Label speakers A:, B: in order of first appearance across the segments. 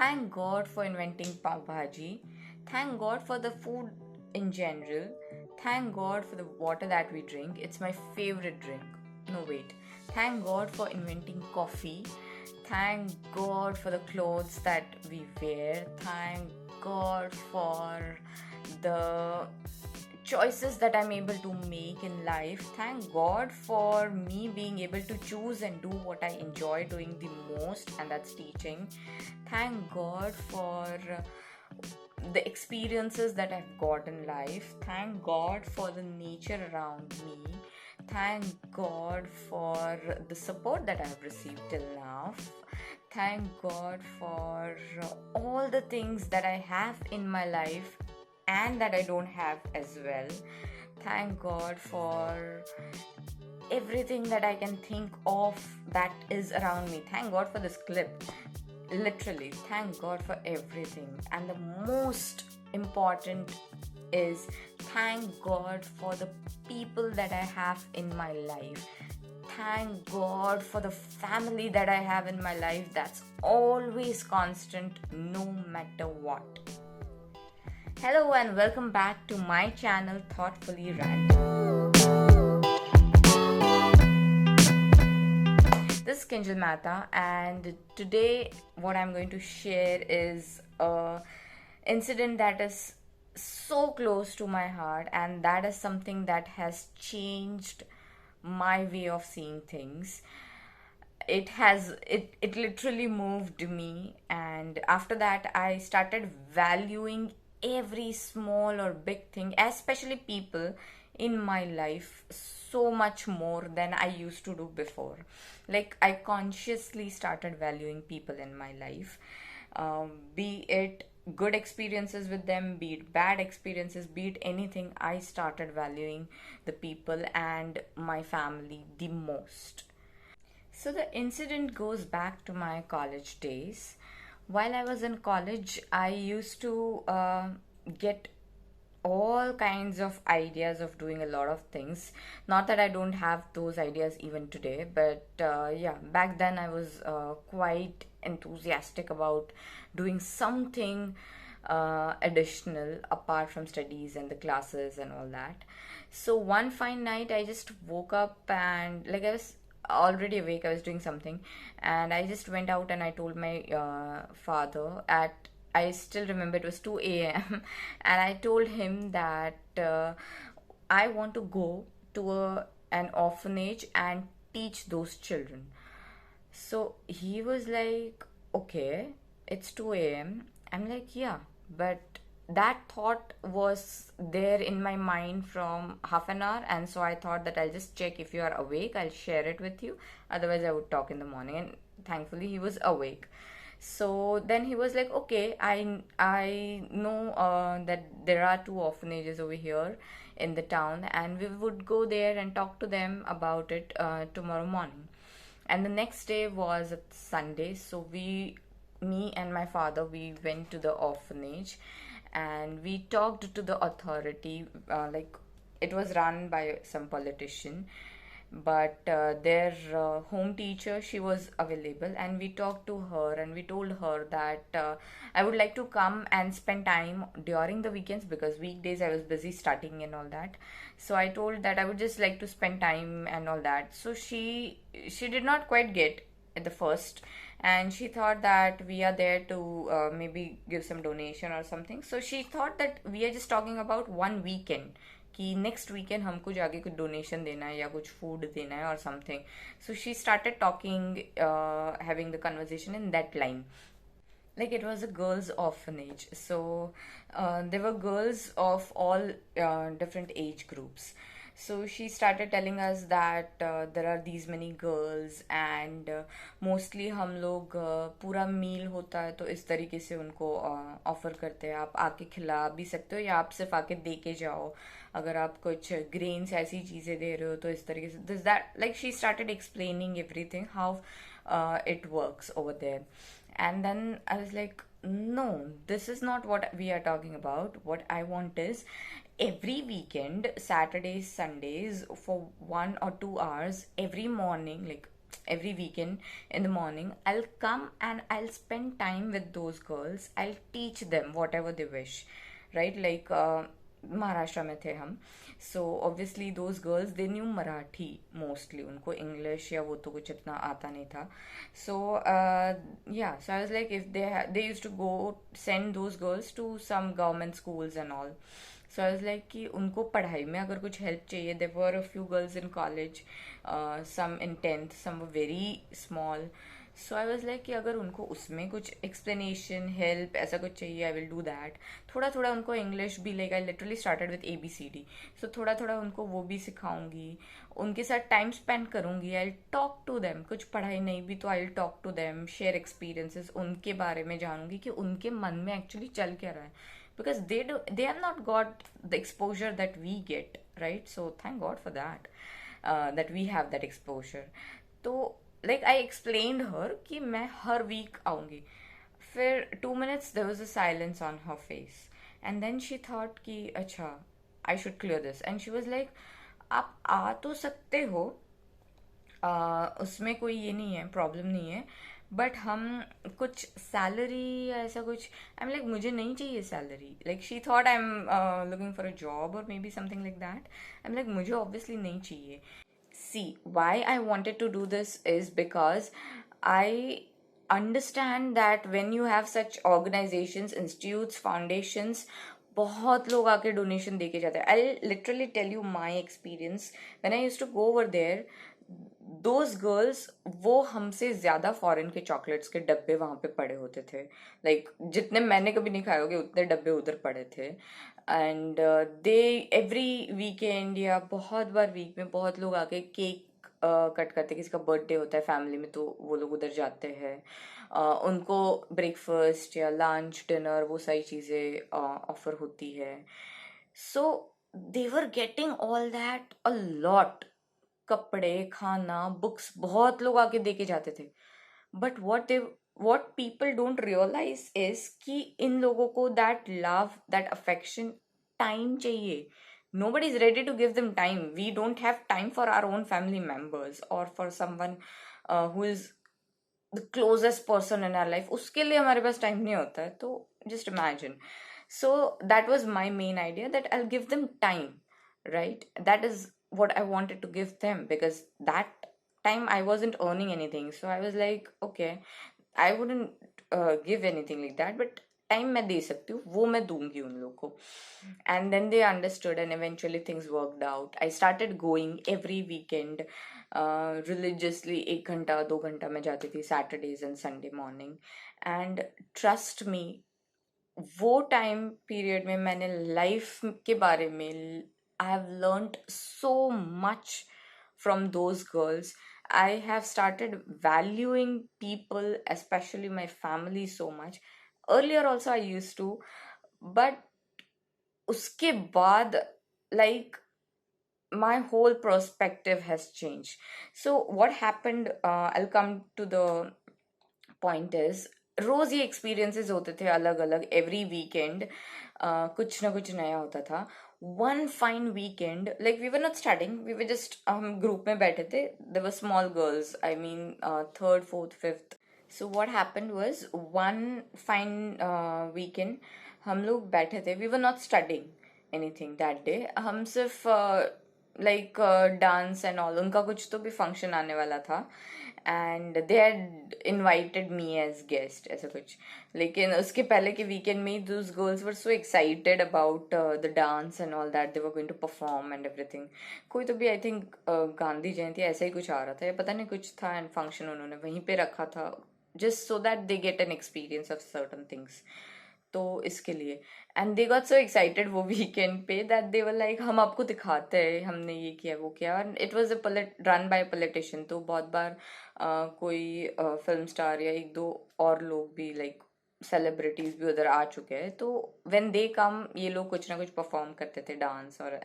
A: Thank God for inventing pav bhaji. Thank God for the food in general. Thank God for the water that we drink. It's my favorite drink. No, wait. Thank God for inventing coffee. Thank God for the clothes that we wear. Thank God for the choices that I'm able to make in life. Thank God for me being able to choose and do what I enjoy doing the most, and that's teaching. Thank God for the experiences that I've got in life. Thank God for the nature around me. Thank God for the support that I've received till now. Thank God for all the things that I have in my life and that I don't have as well. Thank God for everything that I can think of that is around me. Thank God for this clip. Literally, thank God for everything. And the most important is thank God for the people that I have in my life. Thank God for the family that I have in my life that's always constant no matter what. Hello and welcome back to my channel Thoughtfully Random. This is Kinjal Mehta, and today what I'm going to share is a incident that is so close to my heart, and that is something that has changed my way of seeing things. It literally moved me, and after that I started valuing every small or big thing, especially people in my life, so much more than I used to do before. Like, I consciously started valuing people in my life, be it good experiences with them, be it bad experiences, be it anything. I started valuing the people and my family the most. So the incident goes back to my college days. While I was in college, I used to get all kinds of ideas of doing a lot of things. Not that I don't have those ideas even today, but yeah, back then I was quite enthusiastic about doing something additional apart from studies and the classes and all that. So one fine night, I just woke up and, like, I was already awake. I was doing something, and I just went out and I told my father at, I still remember it was 2 a.m. and I told him that I want to go to an orphanage and teach those children. So he was like, okay, it's 2 a.m. I'm like, yeah, but that thought was there in my mind from half an hour, and so I thought that I'll just check if you are awake, I'll share it with you. Otherwise, I would talk in the morning. And thankfully, he was awake. So then he was like, okay, I know that there are two orphanages over here in the town, and we would go there and talk to them about it tomorrow morning. And the next day was a Sunday, so me and my father, we went to the orphanage and we talked to the authority. Like, it was run by some politician, but their home teacher, she was available, and we talked to her and we told her that I would like to come and spend time during the weekends, because weekdays I was busy studying and all that. So I told that I would just like to spend time and all that. So she did not quite get at the first, and she thought that we are there to maybe give some donation or something. So she thought that we are just talking about one weekend, कि next weekend हमको जाके कुछ donation देना है या कुछ food देना है और something. So she started talking, having the conversation in that line. Like, it was a girls orphanage, so there were girls of all different age groups. So she started telling us that there are these many girls, and mostly हम लोग पूरा मील होता है तो इस तरीके से उनको ऑफर करते हैं. आप आके खिला भी सकते हो या आप सिर्फ आके दे के जाओ. अगर आप कुछ ग्रेन्स ऐसी चीज़ें दे रहे हो तो इस तरीके से this that. Like, she started explaining everything how it works over there. And then I was like, no, this is not what we are talking about. What I want is every weekend, Saturdays, Sundays, for 1 or 2 hours every morning, like every weekend in the morning, I'll come and I'll spend time with those girls. I'll teach them whatever they wish, right? Like Maharashtra में थे हम, so obviously those girls they knew Marathi mostly, उनको English या वो तो कुछ इतना आता नहीं था. So yeah, so I was like, if they used to go send those girls to some government schools and all. So I was like कि उनको पढ़ाई में अगर कुछ हेल्प चाहिए, there were a few girls in college, some in 10th, some were very small. So I was like कि अगर उनको उसमें कुछ explanation, help ऐसा कुछ चाहिए, I will do that. थोड़ा थोड़ा उनको English भी, like I literally started with ABCD. So थोड़ा थोड़ा उनको वो भी सिखाऊंगी, उनके साथ टाइम स्पेंड करूंगी. I'll talk to them, कुछ पढ़ाई नहीं भी तो I'll talk to them, share experiences, उनके बारे में जानूंगी कि उनके मन में actually चल क्या रहा है, because they have not got the exposure that we get, right? So thank God for that, that we have that exposure. तो like I explained her कि मैं हर वीक आऊंगी. फिर 2 minutes there was a silence on her face, and then she thought कि अच्छा I should clear this, and she was like आप आ तो सकते हो, उसमें कोई ये नहीं है, प्रॉब्लम नहीं है, बट हम कुछ सैलरी या ऐसा कुछ. आई एम लाइक मुझे नहीं चाहिए salary. Like she thought I am looking for a job और maybe something like that. I am like मुझे ऑब्वियसली नहीं चाहिए. See, why I wanted to do this is because I understand that when you have such organizations, institutes, foundations, बहुत लोग आके donation दे के जाते हैं. I literally tell you my experience. When I use to go over there, those girls वो हमसे ज्यादा foreign के चॉकलेट्स के डब्बे वहां पे पड़े होते थे. लाइक जितने मैंने कभी नहीं खाए होंगे उतने डब्बे उधर पड़े थे. एंड दे एवरी वीकेंड या बहुत बार वीक में बहुत लोग आके केक कट करते. किसी का बर्थडे होता है फैमिली में तो वो लोग उधर जाते हैं. उनको ब्रेकफास्ट या लंच डिनर वो सारी चीज़ें ऑफर होती है. So they were getting all that a lot. कपड़े, खाना, बुक्स बहुत लोग आके दे के जाते थे. But what people don't realize is कि इन लोगों को that love, that affection, time चाहिए. Nobody is ready to give them time. We don't have time for our own family members or for someone who is the closest person in our life. उसके लिए हमारे पास time नहीं होता है. तो just imagine. So that was my main idea, that I'll give them time, right? That is what I wanted to give them, because that time I wasn't earning anything. So I was like, okay, I wouldn't give anything like that, but time मैं दे सकती हूँ वो मैं दूंगी उन लोग को. And then they understood and eventually things worked out. I started going every weekend religiously. 1 घंटा 2 घंटा मैं जाती थी Saturdays and Sunday morning. And trust me, वो टाइम पीरियड में मैंने लाइफ के बारे में I have learned so much from those girls. I have started valuing people, especially my family, so much. Earlier also I used to, but uske baad, like, my whole perspective has changed. So what happened, I'll come to the point is, रोज ये experiences होते थे अलग अलग. Every weekend कुछ ना कुछ नया होता था. One fine weekend, like we were not starting, we were just, हम ग्रुप में बैठे थे. There were small girls, I mean third fourth fifth. So what happened was, one fine weekend हम लोग बैठे थे. We were not studying anything that day. हम सिर्फ लाइक डांस एंड ऑल, उनका कुछ तो भी फंक्शन आने वाला था and they had invited me as guest ऐसा कुछ. लेकिन उसके पहले के वीकेंड में those girls were so excited about the dance and all that. They were going to perform and everything. कोई तो भी, आई थिंक गांधी जयंती ऐसा ही कुछ आ रहा था या पता नहीं कुछ था, एंड फंक्शन उन्होंने वहीं पे रखा था just so that they get an experience of certain things. तो इसके लिए, and they got so excited वो वीकेंड पे दैट दे वर लाइक हम आपको दिखाते हैं हमने ये किया वो किया. It was a run by politician. तो बहुत बार कोई फिल्म स्टार या एक दो और लोग भी, लाइक सेलिब्रिटीज भी उधर आ चुके हैं. तो व्हेन दे कम, ये लोग कुछ ना कुछ परफॉर्म करते थे, डांस और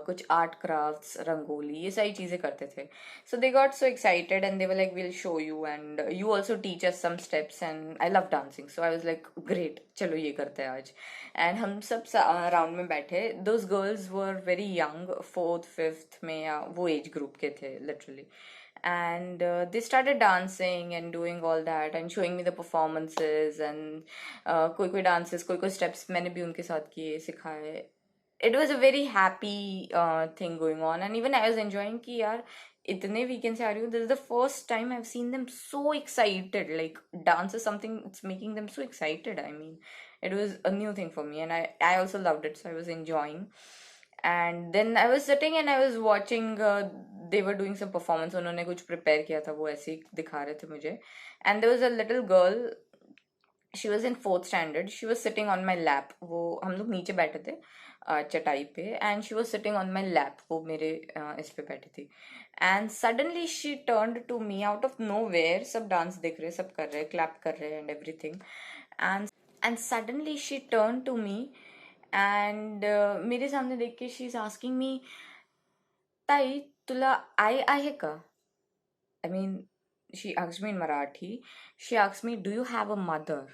A: कुछ आर्ट क्राफ्ट्स, रंगोली, ये सारी चीज़ें करते थे. So they got so excited and they were like will show you and you also teach us some steps. And I love dancing, so I was like great, चलो ये करते हैं आज. एंड हम सब राउंड में बैठे. Those girls were very young, fourth fifth में या वो एज ग्रुप के थे literally. and they started dancing and doing all that and showing me the performances and कोई कोई dances कोई कोई steps मैंने भी उनके साथ किए सिखाए. It was a very happy thing going on, and even I was enjoying कि यार इतने weekend से आ रही हूँ. This is the first time I've seen them so excited. Like dance is something it's making them so excited. I mean, it was a new thing for me, and I also loved it, so I was enjoying. And then I was sitting and I was watching. They were doing some performance. उन्होंने कुछ prepare किया था, वो ऐसे ही दिखा रहे थे मुझे. And there was a little girl. She was in fourth standard. She was sitting on my lap. वो हम लोग नीचे बैठे थे चटाई पे, and she was sitting on my lap. वो मेरे इस पे बैठी थी. And suddenly she turned to me out of nowhere. सब डांस देख रहे, सब कर रहे, clap कर रहे and everything. And suddenly she turned to me and मेरे सामने देख के she's asking me, ताई तुला आई आहे का? I mean, she asked me in Marathi. She asked me, do you have a mother?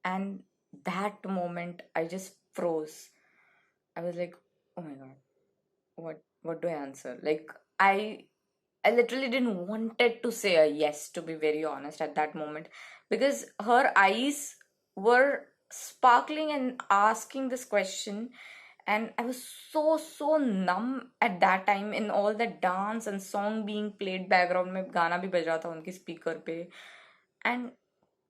A: And that moment I just froze. I was like, oh my god, what do I answer? Like I literally didn't wanted to say a yes, to be very honest, at that moment, because her eyes were sparkling and asking this question, and I was so numb at that time in all the dance and song being played background में गाना भी बज रहा था उनके speaker पे, and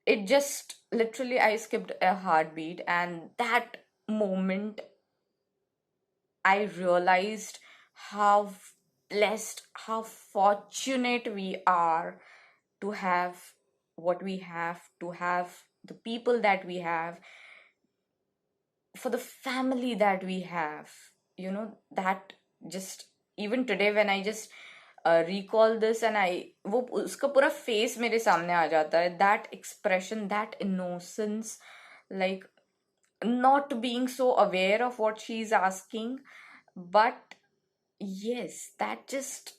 A: it just literally I skipped a heartbeat. And that moment I realized how blessed, how fortunate we are to have what we have, to have the people that we have, for the family that we have. You know, that just even today when I just recall this and वो उसका पूरा face मेरे सामने आ जाता है. That expression, that innocence, like not being so aware of what she's asking, but yes, that just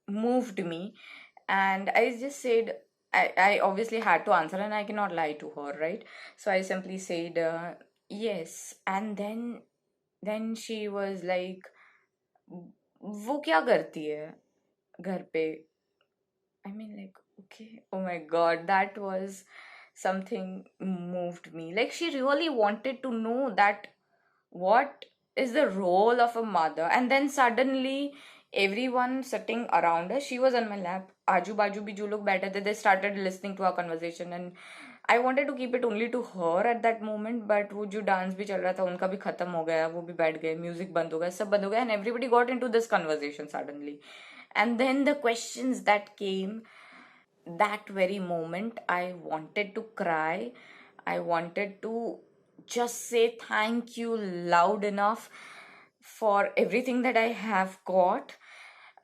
A: moved me. And I just said, I obviously had to answer and I cannot lie to her, right? So I simply said, yes. And then she was like, वो क्या करती है घर पे? I mean, like, okay, oh my god, that was something moved me. Like, she really wanted to know that what is the role of a mother. And then suddenly, everyone sitting around her, she was on my lap. Aju baju bhi jo log baithe the, they started listening to our conversation. And I wanted to keep it only to her at that moment, but वो जो dance भी चल रहा था उनका भी खत्म हो गया, वो भी बैठ गए, music बंद हो गया, सब बंद हो गया, and everybody got into this conversation suddenly. And then the questions that came, that very moment I wanted to cry. I wanted to just say thank you loud enough for everything that I have got.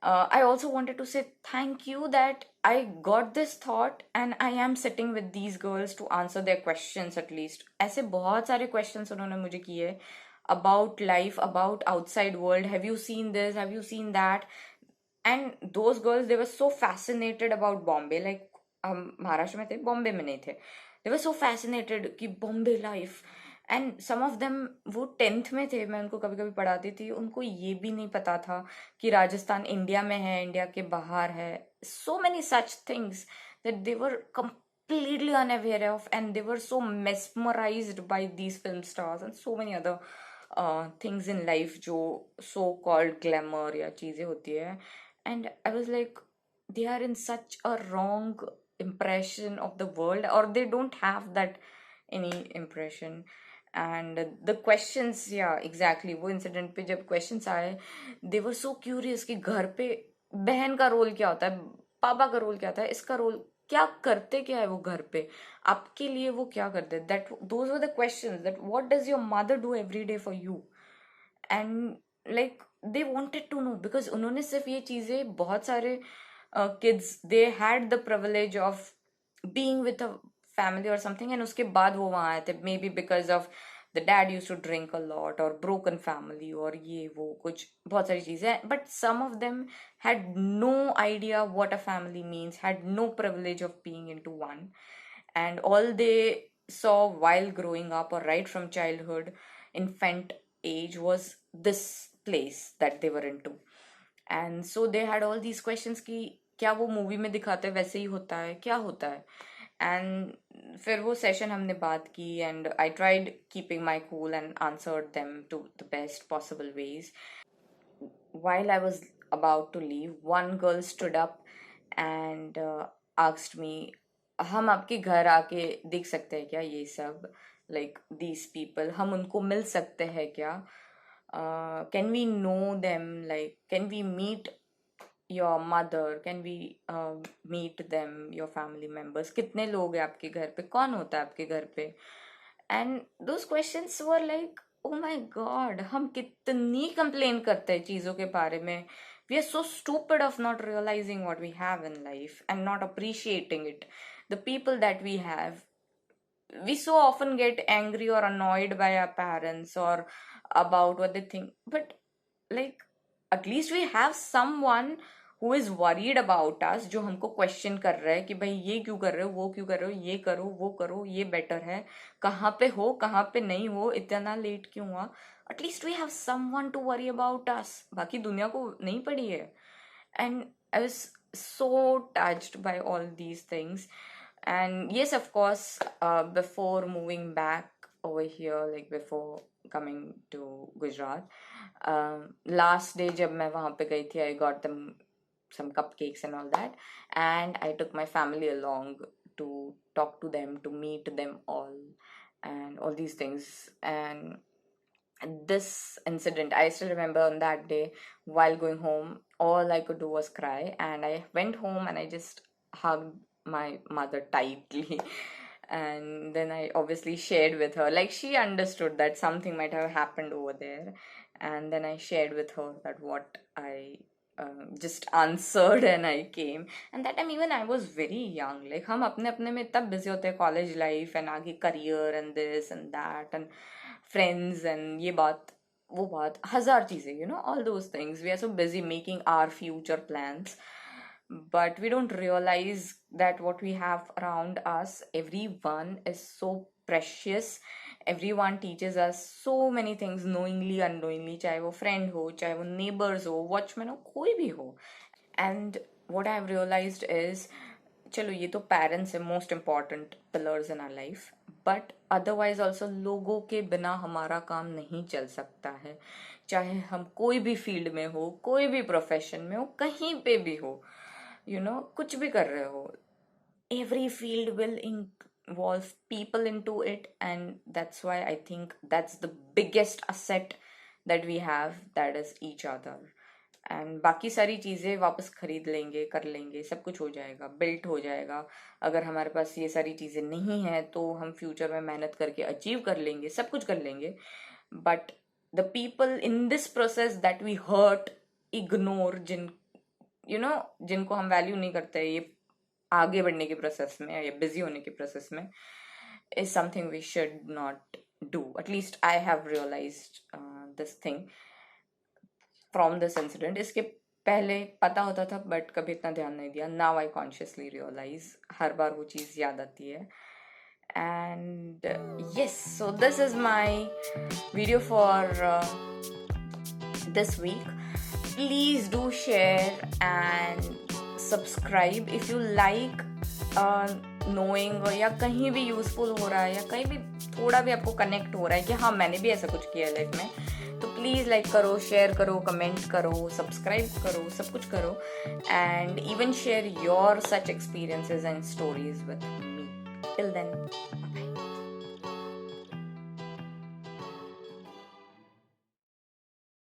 A: I also wanted to say thank you that I got this thought and I am sitting with these girls to answer their questions at least. ऐसे बहुत सारे questions उन्होंने मुझे किए about life, about outside world. Have you seen this? Have you seen that? And those girls, they were so fascinated about Bombay. Like हम महाराष्ट्र में थे, बॉम्बे में नहीं थे. They were so fascinated कि Bombay life. And some of them वो 10th में थे, मैं उनको कभी कभी पढ़ाती थी, उनको ये भी नहीं पता था कि राजस्थान इंडिया में है, इंडिया के बाहर है. So many such things that they were completely unaware of, and they were so mesmerized by these film stars and so many other things in life जो so called glamour या चीजें होती है. And I was like, they are in such a wrong impression of the world, or they don't have that any impression. And the questions, yeah, exactly, वो incident पे जब questions आए, they were so curious कि घर पे बहन का role क्या होता है, पापा का रोल क्या होता है, इसका रोल क्या करते, क्या है वो घर पे, आपके लिए वो क्या करते हैं. That those were the questions, that what does your mother do every day for you. And like they wanted to know, because उन्होंने सिर्फ ये चीजें, बहुत सारे kids, they had the privilege of being with a family or something, and उसके बाद वो वहाँ आए थे, maybe because of the dad used to drink a lot, or broken family, और ये वो कुछ बहुत सारी चीजें. But some of them had no idea what a family means, had no privilege of being into one, and all they saw while growing up, or right from childhood, infant age, was this place that they were into. And so they had all these questions ki क्या वो movie में दिखाते हैं वैसे ही होता है, क्या होता है? एंड फिर वो सेशन हमने बात की and I tried keeping my cool and answered them to the best possible ways. While I was about to leave, one girl stood up and asked me, हम आपके घर आके देख सकते हैं क्या ये सब, like these people, हम उनको मिल सकते हैं क्या? Can we know them, like can we meet your mother, can we meet them, your family members, कितने लोग हैं आपके घर पे, कौन होता है आपके घर पे? And those questions were like, oh my God, हम कितनी कंप्लेन करते हैं चीज़ों के बारे में. We are so stupid of not realizing what we have in life and not appreciating it, the people that we have. We so often get angry or annoyed by our parents or about what they think, but like at least we have someone who is worried about us, जो हमको question कर रहा है कि भाई ये क्यों कर रहे हो, वो क्यों कर रहे हो, ये करो वो करो, ये बेटर है, कहाँ पे हो कहाँ पे नहीं हो, इतना लेट क्यों हुआ. At least we have someone to worry about us, बाकी दुनिया को नहीं पड़ी है. And I was so touched by all these things. And yes, of course, before moving back over here, like before coming to Gujarat, last day जब मैं वहाँ पे गई थी, I got them some cupcakes and all that, and I took my family along to talk to them, to meet them all, and all these things. And this incident, I still remember on that day, while going home, all I could do was cry, and I went home and I just hugged my mother tightly. And then I obviously shared with her, like she understood that something might have happened over there. And then I shared with her that what I just answered, and I came. And that time even I was very young, like हम अपने अपने में इतना busy होते हैं, college life and आगे career and this and that and friends and ये बात वो बात, हजार चीजें, you know, all those things. We are so busy making our future plans, but we don't realize that what we have around us, everyone is so precious. Everyone teaches us so many things, knowingly unknowingly, चाहे वो friend हो, चाहे वो neighbors हो, watchman हो, कोई भी हो. And what I've realized is, चलो ये तो पेरेंट्स है, most important pillars in our life, but otherwise also लोगों के बिना हमारा काम नहीं चल सकता है. चाहे हम कोई भी फील्ड में हो, कोई भी प्रोफेशन में हो, कहीं पे भी हो, you know, कुछ भी कर रहे हो, every field will involve people into it, and that's why I think that's the biggest asset that we have, that is each other. And बाकी सारी चीज़ें वापस खरीद लेंगे, कर लेंगे, सब कुछ हो जाएगा, बिल्ट हो जाएगा. अगर हमारे पास ये सारी चीज़ें नहीं हैं तो हम फ्यूचर में मेहनत करके अचीव कर लेंगे, सब कुछ कर लेंगे. But the people in this process that we hurt, ignore, जिनको हम वैल्यू नहीं करते ये आगे बढ़ने के प्रोसेस में या बिजी होने के प्रोसेस में, is something we should not do. At least I have realized this thing from this incident. इसके पहले पता होता था बट कभी इतना ध्यान नहीं दिया. नाउ आई कॉन्शियसली रियलाइज, हर बार वो चीज़ याद आती है. And yes, so this is my video for this week. Please do share and subscribe if you like knowing, और या कहीं भी यूजफुल हो रहा है या कहीं भी थोड़ा भी आपको कनेक्ट हो रहा है कि हाँ मैंने भी ऐसा कुछ किया लाइफ में, तो प्लीज़ लाइक करो, शेयर करो, कमेंट करो, सब्सक्राइब करो, सब कुछ करो. And even share your such experiences and stories with me. Till then, bye.